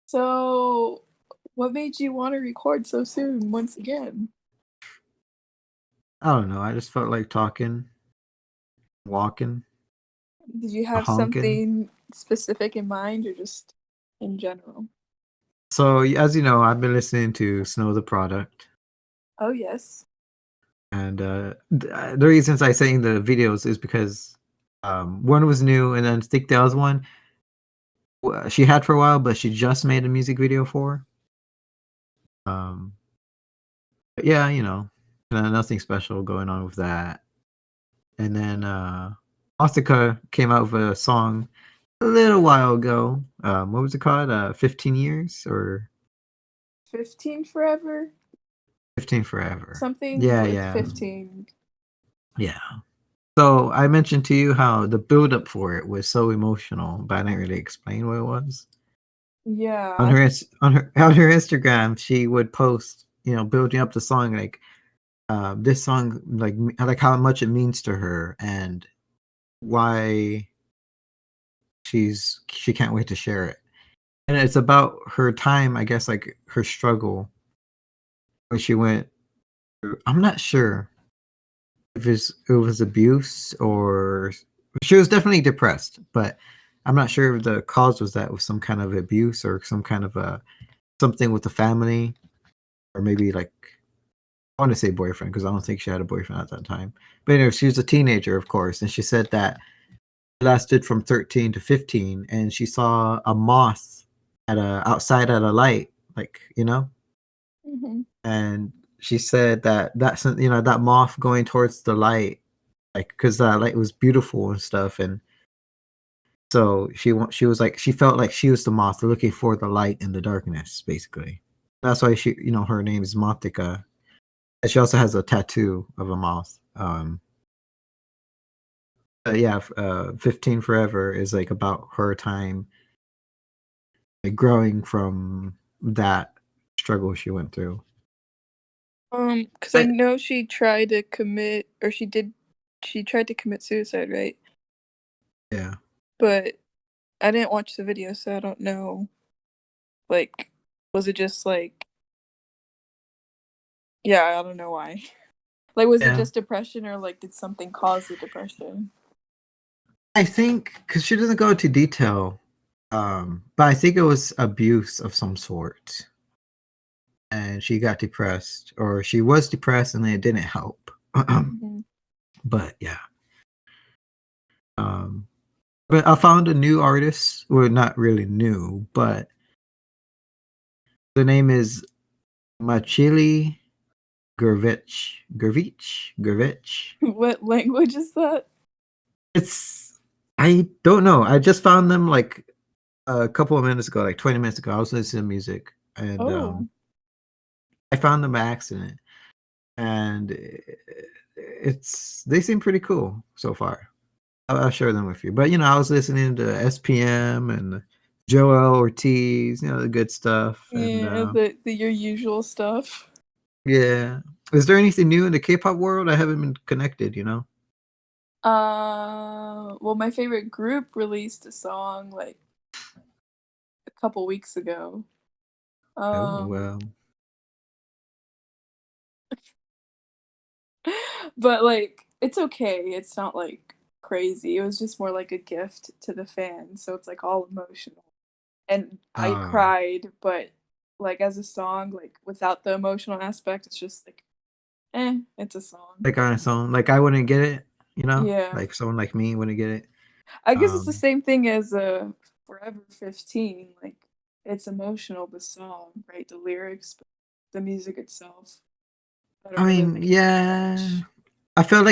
So, what made you want to record so soon once again? I don't know. I just felt like talking, walking, Did you a have honking. something specific in mind or just in general? So, as you know, I've been listening to Snow the Product, Oh, yes. and the reasons I saying the videos is because one was new, and then I think the other one she had for a while, but she just made a music video for. Um, but yeah, nothing special going on with that. And then Osaka came out with a song a little while ago. What was it called? 15 years or 15 forever? 15 forever. Something Yeah, with yeah, 15. yeah. So I mentioned to you how the build up for it was so emotional, but I didn't really explain what it was. On Yeah. her on her Instagram, she would post, building up the song, like this song, like how much it means to her and why she can't wait to share it. And it's about her time, I guess, like her struggle when she went through. I'm not sure if it was abuse or she was definitely depressed, but I'm not sure if the cause was that was some kind of abuse or some kind of something with the family, or maybe like I want to say boyfriend because I don't think she had a boyfriend at that time. But anyway, she was a teenager, of course, and she said that it lasted from 13 to 15, and she saw a moth outside at a light, like Hmm. and she said that moth going towards the light, like because that light was beautiful and stuff, and so she was like she felt like she was the moth looking for the light in the darkness, basically. That's why her name is Mothika, and she also has a tattoo of a moth. But yeah, 15 Forever is like about her time, like growing from that struggle she went through. Because I But know she tried to commit, or she tried to commit suicide, right? yeah, But I didn't watch the video, so I don't know. Like, was it just like, yeah, I don't know why. Like, was it yeah. just depression or like did something cause the depression? I think because she doesn't go into detail, but I think it was abuse of some sort, and she got depressed, or she was depressed, and it didn't help. Hmm. But yeah, um, but I found a new artist. Well, not really new, but the name is Machili Gurvich. What language is that? It's I don't know. I just found them like a couple of minutes ago, like 20 minutes ago. I was listening to music, and Oh, I found them by accident, and they seem pretty cool so far. I'll share them with you. But I was listening to SPM and Joel Ortiz, the good stuff, and yeah, the your usual stuff. yeah. Is there anything new in the K-pop world? I haven't been connected. Well, my favorite group released a song like a couple weeks ago. Oh Um, well. but like it's okay. It's not like crazy. It was just more like a gift to the fans, so it's like all emotional. And I Uh, cried, but like as a song, like without the emotional aspect, it's just like, it's a song. like on its own, like I wouldn't get it. Yeah. Like someone like me wouldn't get it. I guess it's the Um, same thing as Forever 15. Like it's emotional, the song, right? The lyrics, but the music itself. I I don't really mean, like it that yeah. much. I feel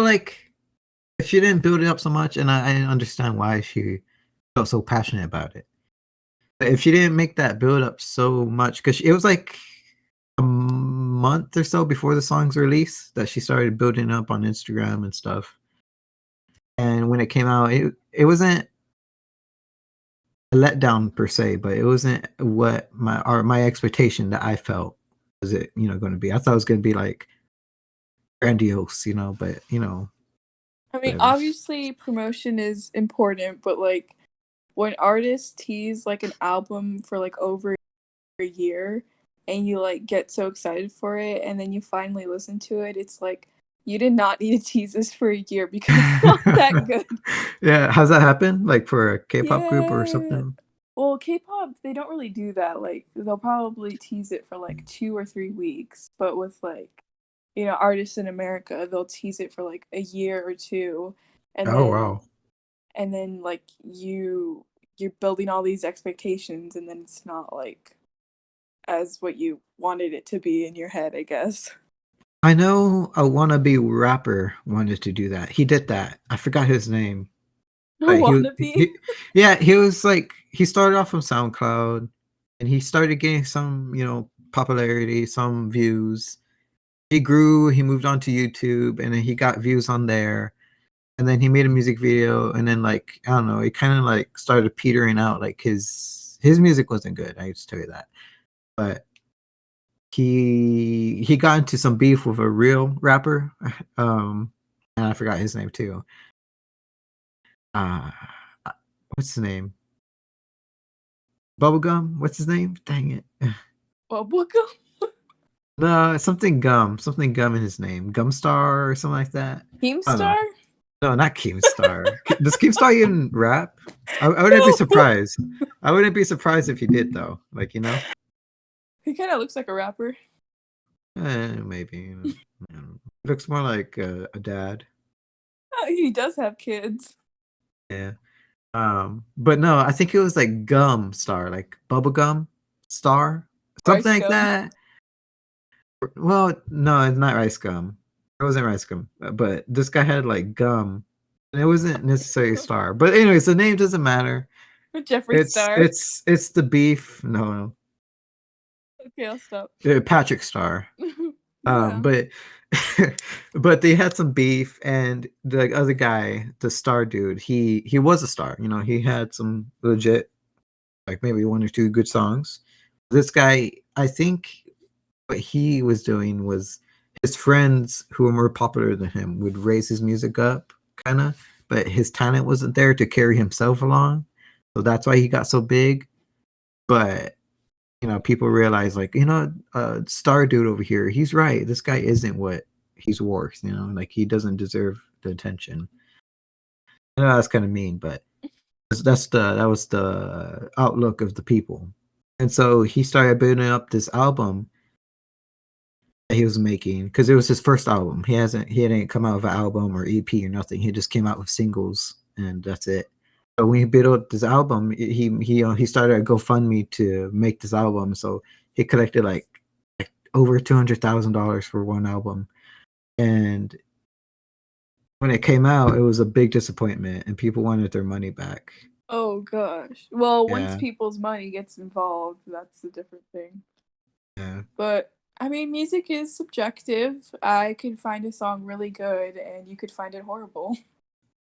like if she didn't build it up so much, and I understand why she felt so passionate about it. But if she didn't make that build up so much, because it was like a month or so before the song's release that she started building up on Instagram and stuff. And when it came out, it wasn't a letdown per se, but it wasn't what my expectation that I felt was it going to be. I thought it was going to be like grandiose, but I mean, whatever. obviously promotion is important, but like when artists tease like an album for like over a year and you like get so excited for it and then you finally listen to it, it's like you did not need to tease this for a year because it's not that good. Yeah, has that happened? Like for a K-pop group or Yeah. something? Well, K-pop, they don't really do that. Like they'll probably tease it for like 2 or 3 weeks, but with like, artists in America, they'll tease it for like a year or two, and Oh then wow. like you're building all these expectations, and then it's not like as what you wanted it to be in your head, I guess. I know a wannabe rapper wanted to do that. He did that. I forgot his name. A But wannabe. yeah, he was like he started off from SoundCloud and he started getting some, popularity, some views. He grew, he moved on to YouTube and then he got views on there. And then he made a music video and then like I don't know, it kind of like started petering out. Like his music wasn't good, I used to tell you that. But he got into some beef with a real rapper. And I forgot his name too. Uh what's his name? Bubblegum? What's his name? Dang it. Bubblegum. No, something gum in his name. Gumstar or something like that. I don't know. Keemstar? No, not Keemstar. Does Keemstar even rap? I wouldn't be No. surprised. I wouldn't be surprised if he did though. Like, He kind of looks like a rapper. maybe. Looks more like a dad. He does have kids. Yeah. But no, I think it was like Gum Star, like Bubblegum Star, something Rice like gum. that. Well, no, it's not rice gum. It wasn't rice gum, but this guy had like gum, and it wasn't necessarily Star. But anyways, the name doesn't matter. Jeffree It's Star. it's it's the beef. No, Okay, I'll stop. Patrick Star. Yeah. But but they had some beef, and the other guy, the Star dude, he was a star. He had some legit, like maybe one or two good songs. This guy, I think, what he was doing was his friends who were more popular than him would raise his music up, kind of, but his talent wasn't there to carry himself along. So that's why he got so big. But people realize like, Star Dude over here, he's right. This guy isn't what he's worth. Like he doesn't deserve the attention. I know that's kind of mean, but that was the outlook of the people. And so he started building up this album that he was making because it was his first album. He hadn't come out with an album or EP or nothing. He just came out with singles and that's it. But when he built up this album, he started a GoFundMe to make this album. So he collected like over $200,000 for one album. And when it came out, it was a big disappointment, and people wanted their money back. Oh gosh. Well, once Yeah, people's money gets involved, that's a different thing. yeah, But I mean, music is subjective. I could find a song really good and you could find it horrible.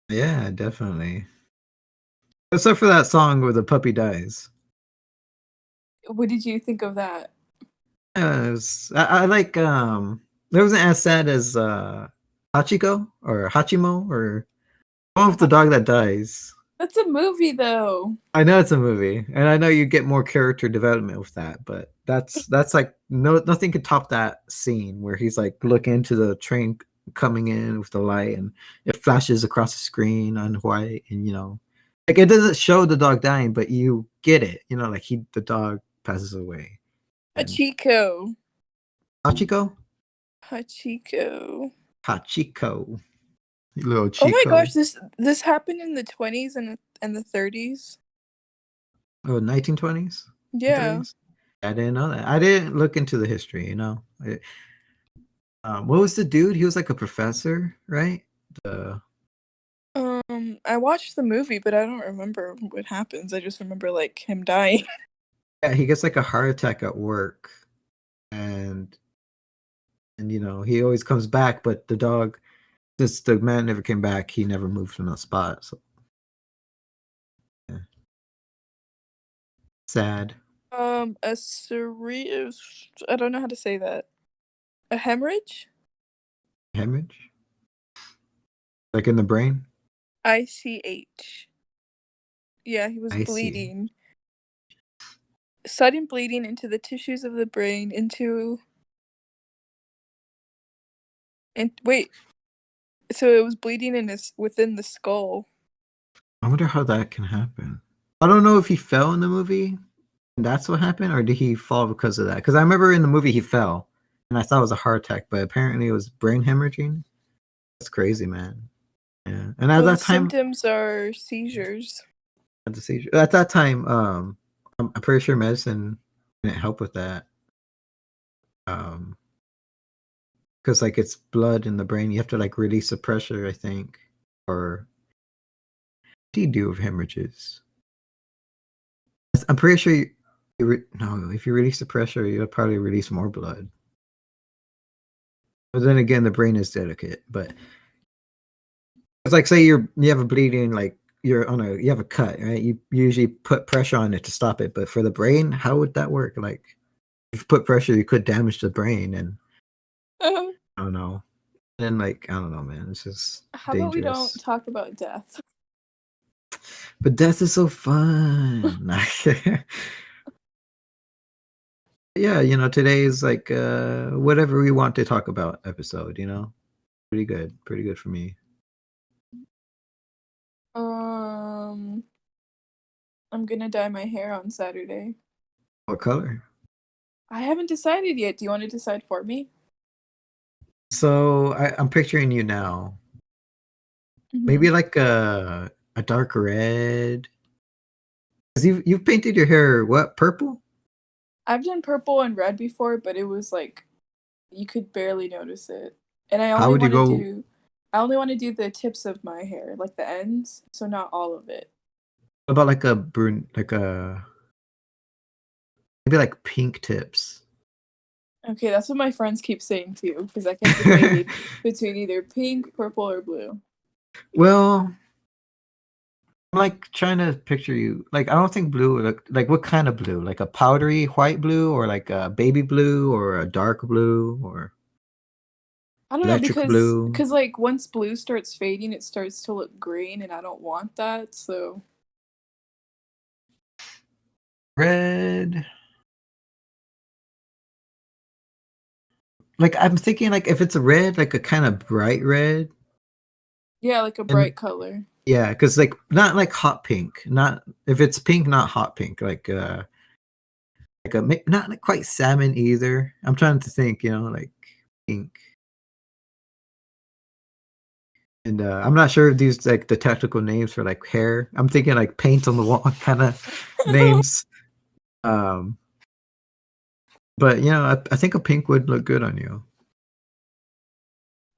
yeah, definitely. Except for that song where the puppy dies. What did you think of that? I like it wasn't as sad as Hachiko or Hachimo or one with the dog that dies. That's a movie though. I know it's a movie, and I know you get more character development with that, but that's like nothing could top that scene where he's like looking into the train coming in with the light and it flashes across the screen on white, and like it doesn't show the dog dying, but you get it, like the dog passes away. And Hachiko. Hachiko? Hachiko. Hachiko. Little Oh my Chico. gosh, this happened in the 20s and the 30s. Oh, 1920s and Yeah. 30s? I didn't know that. I didn't look into the history. What was the dude? He was like a professor, right? The I watched the movie, but I don't remember what happens. I just remember like him dying. Yeah, he gets like a heart attack at work, and he always comes back, but the dog, since the man never came back, he never moved from that spot. So yeah, sad. A serious, I don't know how to say that. A hemorrhage? Hemorrhage, like in the brain. ICH. Yeah, he was I see. bleeding. Sudden bleeding into the tissues of the brain, and wait, so it was bleeding within the skull. I wonder how that can happen. I don't know if he fell in the movie and that's what happened, or did he fall because of that? Because I remember in the movie he fell, and I thought it was a heart attack, but apparently it was brain hemorrhaging. That's crazy, man. Yeah, and at Well, the that time, symptoms are seizures. at the seizure, at that time, I'm pretty sure medicine didn't help with that. Um, because like it's blood in the brain, you have to like release the pressure, I think, or what do you do with hemorrhages? I'm pretty sure no, if you release the pressure, you'll probably release more blood. But then again, the brain is delicate. But it's like say you have a bleeding, like you have a cut, right? You usually put pressure on it to stop it. But for the brain, how would that work? Like if you put pressure, you could damage the brain, and How I don't know. And like I don't know, man. It's just about we don't dangerous. talk about death? But death is so fun. Yeah, today is like whatever we want to talk about episode, Pretty good. Pretty good for me. Um, I'm gonna dye my hair on Saturday. What color? I haven't decided yet. Do you want to decide for me? So I'm picturing you now. Mm-hmm. Maybe like a dark red. 'Cause you've painted your hair what, purple? I've done purple and red before, but it was like you could barely notice it. And How would you go I only want to do the tips of my hair, like the ends, so not all of it. about like a brun like a maybe like pink tips? Okay, that's what my friends keep saying too, because I kept debating between either pink, purple, or blue. Well, I'm like trying to picture you. Like I don't think blue would look like what kind of blue? Like a powdery white blue or like a baby blue or a dark blue or I don't know electric blue? because like once blue starts fading, it starts to look green, and I don't want that. So Red. Like I'm thinking like if it's a red, like a kind of bright red. yeah, like a And bright color. yeah, because like not like hot pink. Not if it's pink, not hot pink. Like not like quite salmon either. I'm trying to think, like pink. And I'm not sure if these like the technical names for like hair. I'm thinking like paint on the wall kind of names. Um, but I think a pink would look good on you.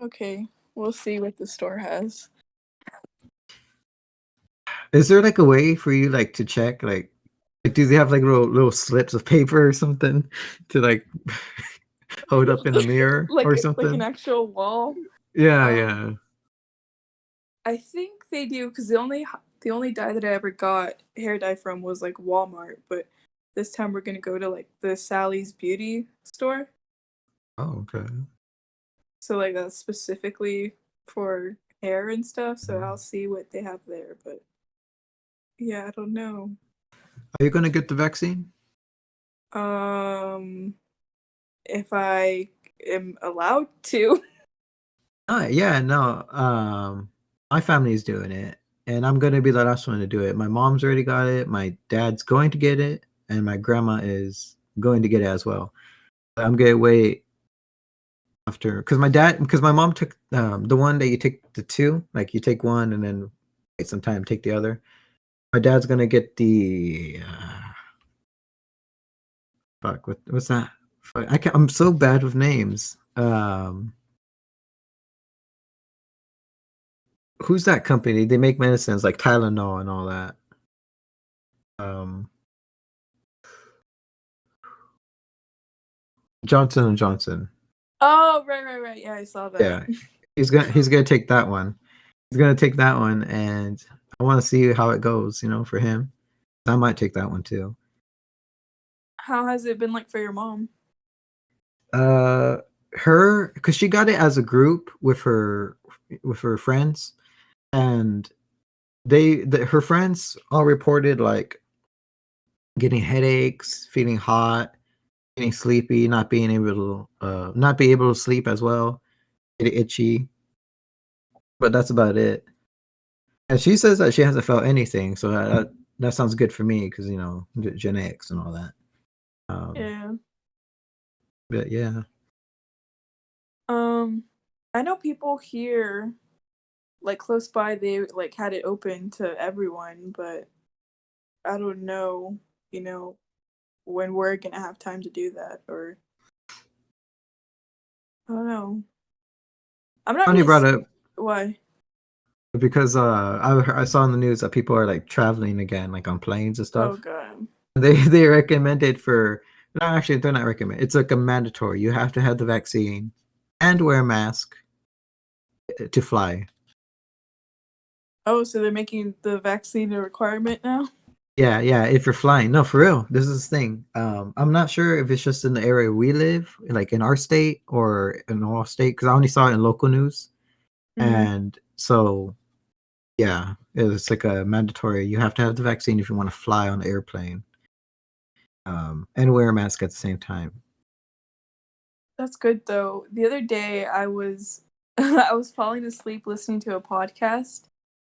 Okay, we'll see what the store has. Is there like a way for you like to check like do they have like little slips of paper or something to like hold up in the mirror or Like an something? actual wall. Yeah, Um, yeah. I think they do because the only dye that I ever got hair dye from was like Walmart, but this time we're gonna go to like the Sally's Beauty store. Oh, okay. So like that's specifically for hair and stuff. So Mhm. I'll see what they have there. But yeah, I don't know. Are you gonna get the vaccine? Um, if I am allowed to. Oh, yeah, no. My family is doing it, and I'm gonna be the last one to do it. My mom's already got it. My dad's going to get it, and my grandma is going to get it as well. I'm gonna wait after because my mom took the one that you take the two, like you take one and then wait some time, take the other. My dad's gonna get the fuck. What's that? Fuck, I'm so bad with names. Who's that company? They make medicines like Tylenol and all that. Um, Johnson and Johnson. Oh, right. Yeah, I saw that. Yeah, he's gonna take that one. He's gonna take that one, and I want to see how it goes. For him, I might take that one too. How has it been like for your mom? Uh, her because she got it as a group with her friends, and her friends all reported like getting headaches, feeling hot, getting sleepy, not be able to sleep as well, getting itchy, but that's about it. And she says that she hasn't felt anything, so that sounds good for me because genetics and all that. Yeah. But yeah, I know people here, like close by, they like had it open to everyone, but I don't know, you know, when we're gonna have time to do that, or I don't know. I'm not funny really brought up why. because I saw in the news that people are like traveling again, like on planes and Oh stuff. god. They recommended for no, actually they're not recommend. It's like a mandatory. You have to have the vaccine and wear a mask to fly. Oh, so they're making the vaccine a requirement now? Yeah, yeah. If you're flying, no, for real. This is the thing. I'm not sure if it's just in the area we live, like in our state or in all state, because I only saw it in local news. Mm-hmm. And so, yeah, it's like a mandatory. You have to have the vaccine if you want to fly on the airplane, and wear a mask at the same time. That's good though. The other day I was I was falling asleep listening to a podcast,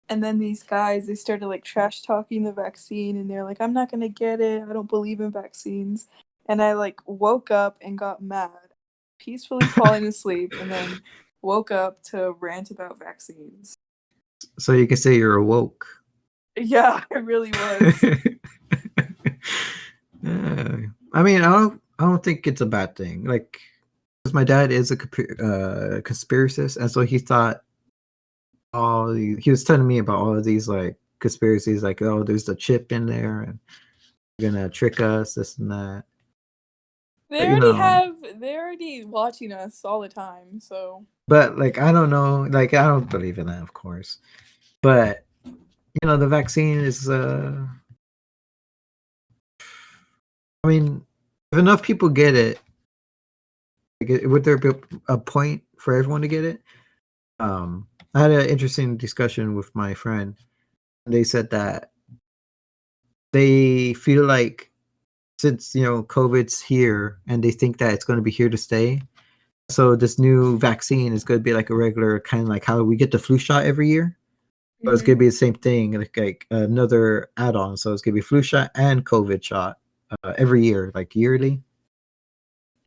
and then these guys, they started like trash talking the vaccine, and they're like, I'm not gonna get it, I don't believe in vaccines. And I like woke up and got mad, peacefully falling asleep, and then woke up to rant about vaccines. So you can say you're awoke. Yeah, it really was. Yeah. I mean, I don't think it's a bad thing. Like, 'cause my dad is a conspiracist, and so he thought he was telling me about all of these like conspiracies, like oh, there's a chip in there and they're gonna trick us, this and that. But They're already watching us all the time, so but like I don't know, like I don't believe in that, of course. But the vaccine is. I mean, if enough people get it, like, would there be a point for everyone to get it? I had an interesting discussion with my friend. They said that they feel like since COVID's here and they think that it's going to be here to stay, so this new vaccine is going to be like a regular kind of like how we get the flu shot every year. So it's mhm. going to be the same thing, like another add-on. So it's going to be flu shot and COVID shot every year, like yearly.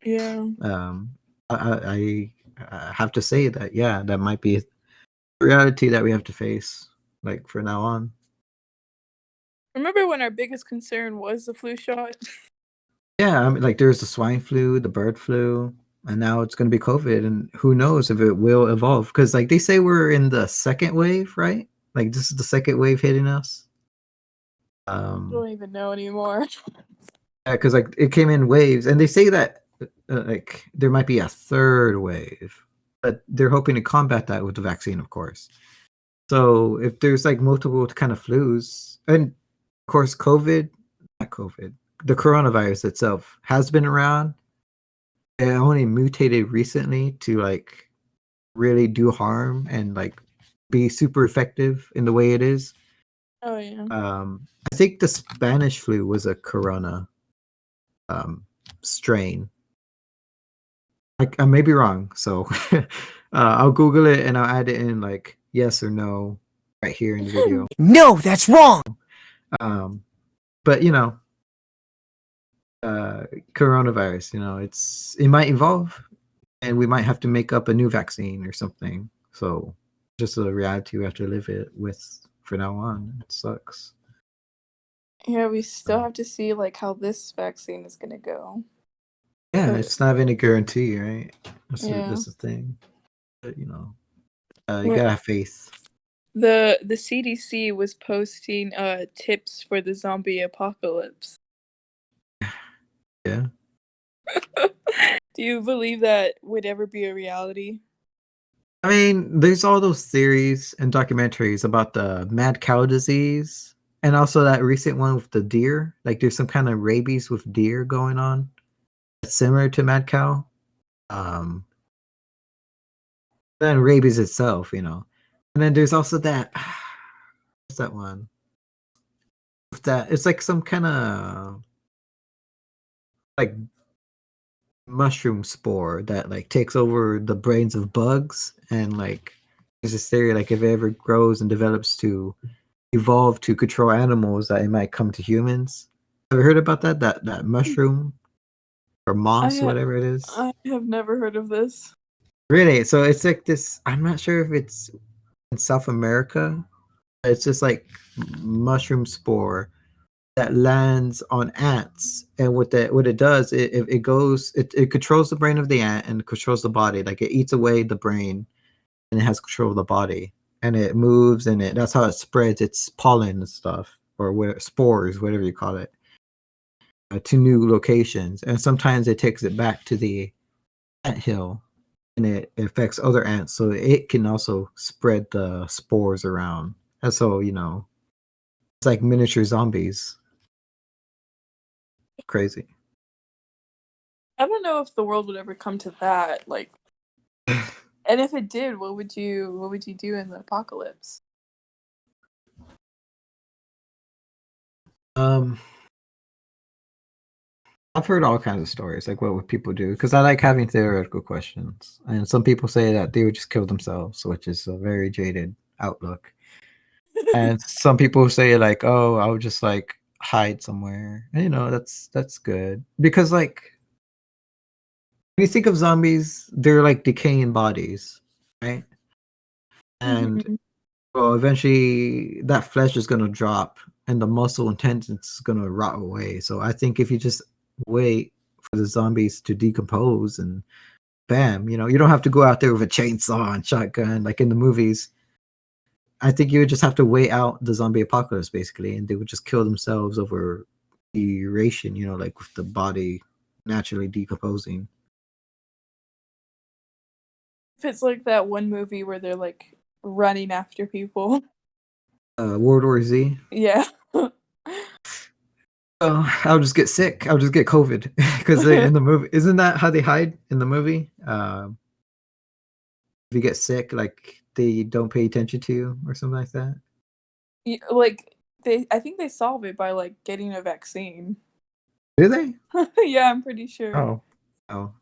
Yeah. Um, I have to say that yeah, that might be a reality that we have to face, like for now on. Remember when our biggest concern was the flu shot? Yeah, I mean, like there's the swine flu, the bird flu, and now it's going to be COVID, and who knows if it will evolve? Because like they say we're in the second wave, right? Like this is the second wave hitting us. I Um, don't even know anymore. yeah, because like it came in waves, and they say that like there might be a third wave, but they're hoping to combat that with the vaccine, of course. So if there's like multiple kind of flus, and of course, not COVID, the coronavirus itself has been around. It only mutated recently to like really do harm and like be super effective in the way it is. Oh yeah. I think the Spanish flu was a corona strain. I may be wrong, so I'll Google it and I'll add it in like yes or no right here in the video. No, that's wrong. Um, but uh, coronavirus, it might evolve, and we might have to make up a new vaccine or something. So just a reality we have to live it with for now on. It sucks. Yeah, we still have to see like how this vaccine is gonna go. Yeah, 'Cause- it's not any guarantee, right? yeah. That's the thing. But, you Yeah. gotta have faith. The CDC was posting tips for the zombie apocalypse. Yeah. Do you believe that would ever be a reality? I mean, there's all those theories and documentaries about the mad cow disease, and also that recent one with the deer. Like, there's some kind of rabies with deer going on that's similar to mad cow. Um, then rabies itself. And then there's also that What's that one? That it's like some kind of like mushroom spore that like takes over the brains of bugs, and like there's this theory like if it ever grows and develops to evolve to control animals that it might come to humans. Have you heard about that? That mushroom or moss, I whatever it is. I have never heard of this. Really? So it's like this. I'm not sure if it's in South America. It's just like mushroom spore that lands on ants, and what it does, it goes, it controls the brain of the ant and controls the body. Like it eats away the brain, and it has control of the body, and it moves, and it that's how it spreads its pollen and stuff, or what spores, whatever you call it, to new locations. And sometimes it takes it back to the ant hill, and it affects other ants, so it can also spread the spores around. And so it's like miniature zombies. Crazy. I don't know if the world would ever come to that. Like, and if it did, what would you do in the apocalypse? um I've heard all kinds of stories, like what would people do? Because I like having theoretical questions. And some people say that they would just kill themselves, which is a very jaded outlook. And some people say like, oh, I would just like hide somewhere. And that's good. Because like when you think of zombies, they're like decaying bodies, right? And Mhm. well, eventually that flesh is gonna drop and the muscle and tendons is gonna rot away. So I think if you just wait for the zombies to decompose and bam, you don't have to go out there with a chainsaw and shotgun like in the movies. I think you would just have to wait out the zombie apocalypse basically, and they would just kill themselves over duration, like with the body naturally decomposing. If it's like that one movie where they're like running after people. World War Z. Yeah. Oh, I'll just get sick. I'll just get COVID because in the movie, isn't that how they hide in the movie? If you get sick, like they don't pay attention to you or something like that. Like I think they solve it by like getting a vaccine. Do they? Yeah, I'm pretty sure. Oh, oh,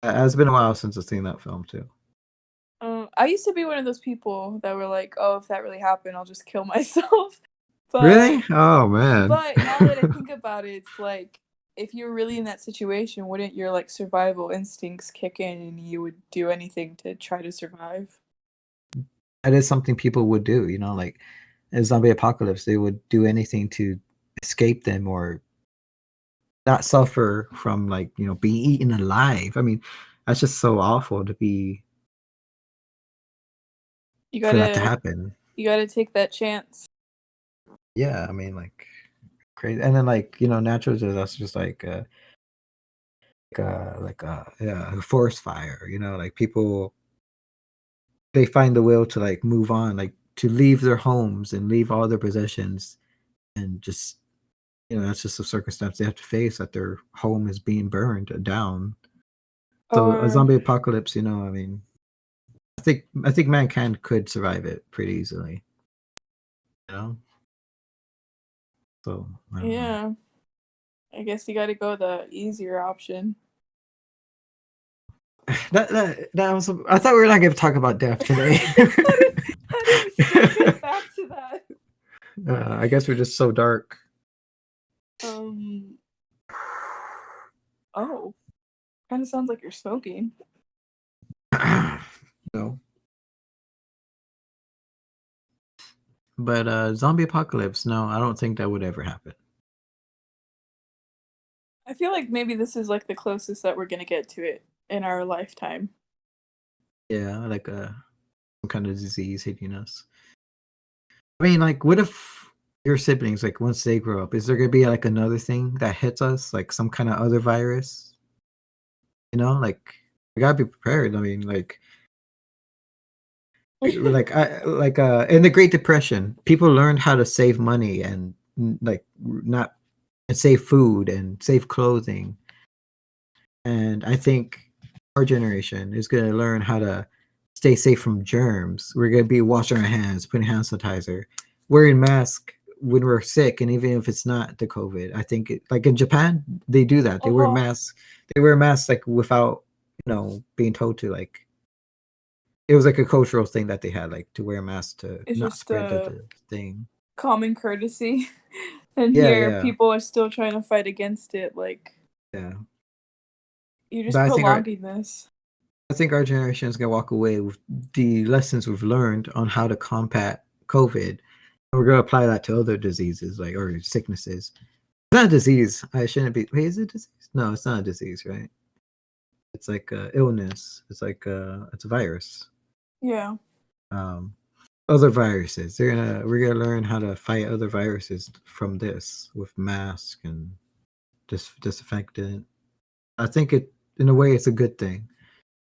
it's been a while since I've seen that film too. I used to be one of those people that were like, "Oh, if that really happened, I'll just kill myself." But Really? Oh man. but now that I think about it, it's like if you're really in that situation, wouldn't your like survival instincts kick in and you would do anything to try to survive? That is something people would do, like a zombie apocalypse, they would do anything to escape them or not suffer from like, being eaten alive. I mean, that's just so awful to be You for that to gotta happen. you gotta take that chance. Yeah, I mean like crazy. And then like, natural disasters just like a forest fire, like people they find the will to like move on, like to leave their homes and leave all their possessions and just that's just a circumstance they have to face that their home is being burned down. So a Or zombie apocalypse, I mean, I think mankind could survive it pretty easily, you know. So I don't know. yeah, I guess you gotta go the easier option. That was. I thought we were not going to talk about death today. How did we still get back to that? I guess we're just so dark. Um. Oh, kind of sounds like you're smoking. No, but zombie apocalypse. No, I don't think that would ever happen. I feel like maybe this is like the closest that we're gonna get to it in our lifetime. Yeah, like some kind of disease hitting us. I mean, like, what if your siblings, like, once they grow up, is there gonna be like another thing that hits us, like some kind of other virus? Like we gotta be prepared. I mean, in the Great Depression, people learned how to save money and like not and save food and save clothing. And I think our generation is gonna learn how to stay safe from germs. We're gonna be washing our hands, putting hand sanitizer, wearing masks when we're sick, and even if it's not the COVID. I think like in Japan, they do that. They wear Oh, masks. They wear masks like without being told to like. It was like a cultural thing that they had, like to wear a mask to it's not just spread the, a the thing. common courtesy. And Yeah, here, yeah, people are still trying to fight against it. Like, yeah. you're But just prolonging this. I think our generation is gonna walk away with the lessons we've learned on how to combat COVID. And we're gonna apply that to other diseases, like or sicknesses. It's not a disease. I shouldn't be. Wait, is it a disease? No, it's not a disease, right? It's like illness. It's like it's a virus. Yeah. Um, other viruses. We're gonna learn how to fight other viruses from this with mask and disinfectant. I think it in a way it's a good thing.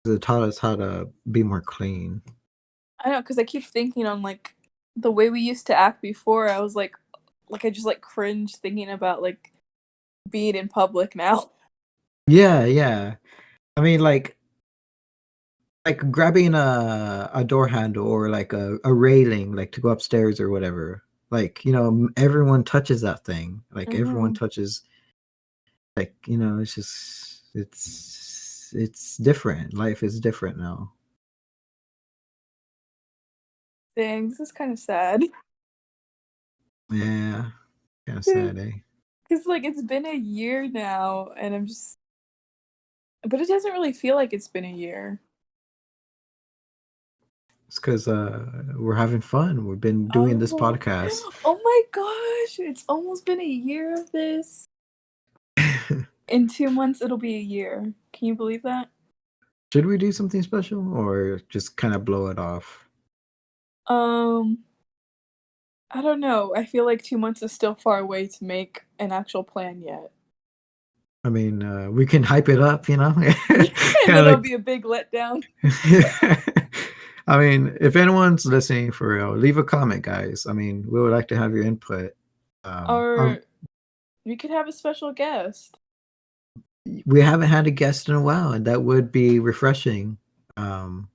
It taught us how to be more clean. I know, because I keep thinking on, like, the way we used to act before. I was I just, like, cringe thinking about, like, being in public now. Yeah, yeah. I mean, like grabbing a door handle or like a railing, like to go upstairs or whatever. Like everyone touches that thing. Like everyone Mm-hmm. touches. Like it's just it's different. Life is different now. Dang, this is kind of sad. Yeah, kind of sad, eh? Because, like, it's been a year now, and I'm just. But it doesn't really feel like it's been a year. It's because we're having fun. We've been doing this Oh, podcast. oh my gosh! It's almost been a year of this. In 2 months, it'll be a year. Can you believe that? Should we do something special or just kind of blow it off? Um, I don't know. I feel like 2 months is still far away to make an actual plan yet. I mean, we can hype it up, And kind then of it'll like. be a big letdown. I mean, if anyone's listening for real, leave a comment, guys. I mean, we would like to have your input. Um, um, Or we could have a special guest. we haven't had a guest in a while, and that would be refreshing. Um,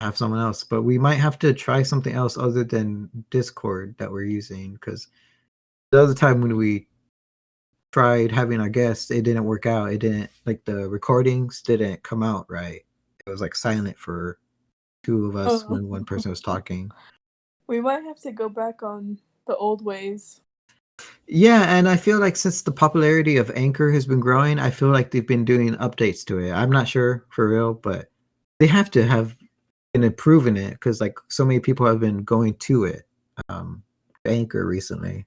have someone else, but we might have to try something else other than Discord that we're using because the other time when we tried having our guests, it didn't work out. It didn't like the recordings didn't come out right. It was like silent for two of us Oh. when one person was talking. We might have to go back on the old ways. Yeah, and I feel like since the popularity of Anchor has been growing, I feel like they've been doing updates to it. I'm not sure for real, but they have to have been improving it because like so many people have been going to it, Anchor recently.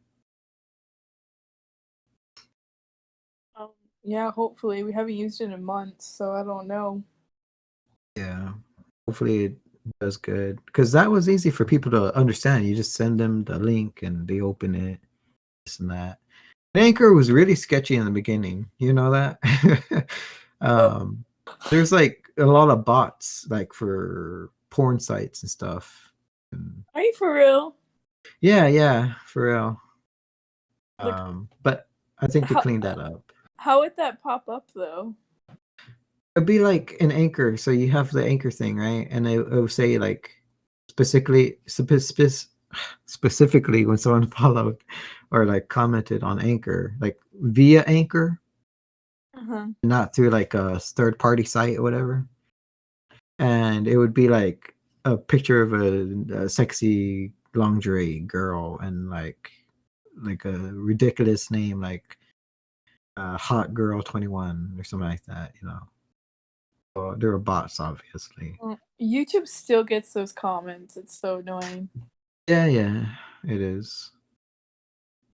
Um, yeah, hopefully. We haven't used it in months, so I don't know. Yeah, hopefully it does good because that was easy for people to understand. You just send them the link and they open it, this and that. Anchor was really sketchy in the beginning. You know that? um, there's like a lot of bots like for porn sites and stuff. And Are you for real? yeah, yeah, for real. Like, But I think they how cleaned that up. how would that pop up though? It'd be like an anchor. So you have the anchor thing, right? And it would say like specifically when someone followed or like commented on Anchor, like via Anchor, Uh-huh. not through like a third party site or whatever. And it would be like a picture of a sexy lingerie girl and like a ridiculous name like hot girl 21 or something like that, so there were bots obviously. YouTube still gets those comments. It's so annoying. Yeah, yeah, it is.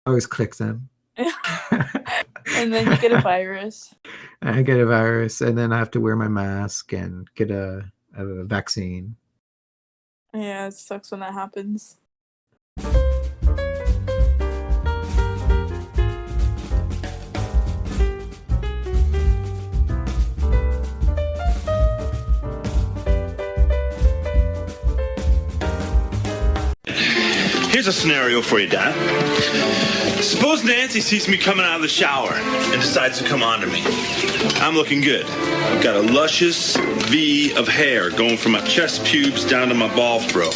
I always click them. And then you get a virus. I get a virus and then I have to wear my mask and get a vaccine. Yeah, it sucks when that happens. Here's a scenario for you, Dad. Suppose Nancy sees me coming out of the shower and decides to come on to me. I'm looking good. I've got a luscious V of hair going from my chest pubes down to my ball throat.